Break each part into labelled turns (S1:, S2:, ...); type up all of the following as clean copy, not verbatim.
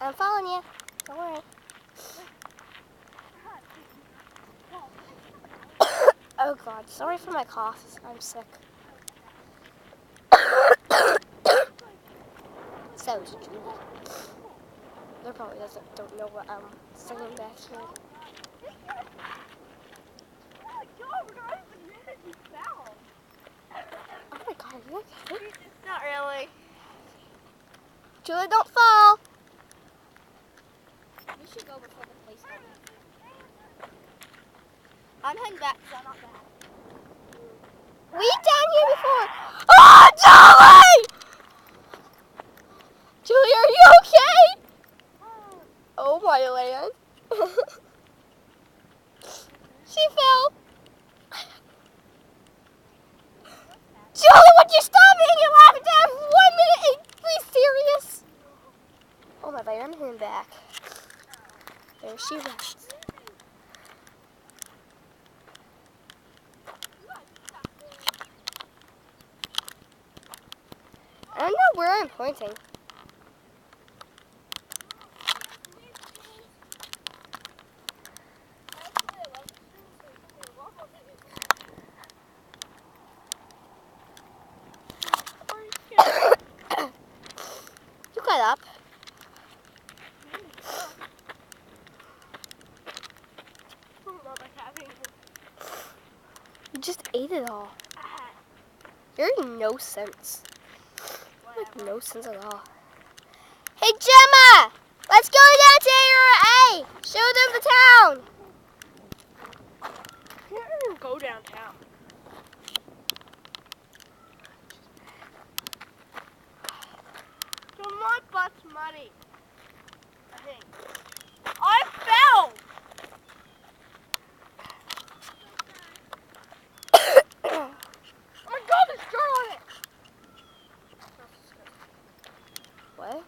S1: I'm following you. Don't worry. Oh God, sorry for my cough. I'm sick. So is Julie. They probably don't know what I'm singing back here. Oh my God, are you okay?
S2: Not really.
S1: Julie, don't fall.
S2: We should go before the police come. I'm heading back because I'm not bad.
S1: We down here before. Oh, Julie! Julie, are you okay? Oh my land. She fell. Julie, would you stop being your laughing down for 1 minute and be serious? Oh my God, I'm heading back. There she rests. I don't know where I'm pointing. You got up. You just ate it all. You're no sense. Like no sense at all. Hey Gemma! Let's go down to Area A! Show them the town!
S2: You can't even go downtown. So my butt's muddy. I think. I fell! Oh my God, there's dirt on it!
S1: What?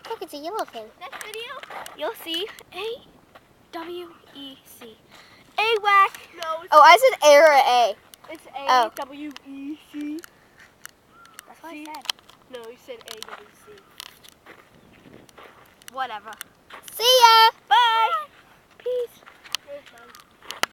S1: Look, it's a yellow thing.
S2: Next video, you'll see A-W-E-C. AWAC. No,
S1: Oh, I said Area A.
S2: it's
S1: Oh.
S2: A-W-E-C.
S1: That's what I said.
S2: No, you said A-W-C. Whatever.
S1: See ya!
S2: Bye. Peace.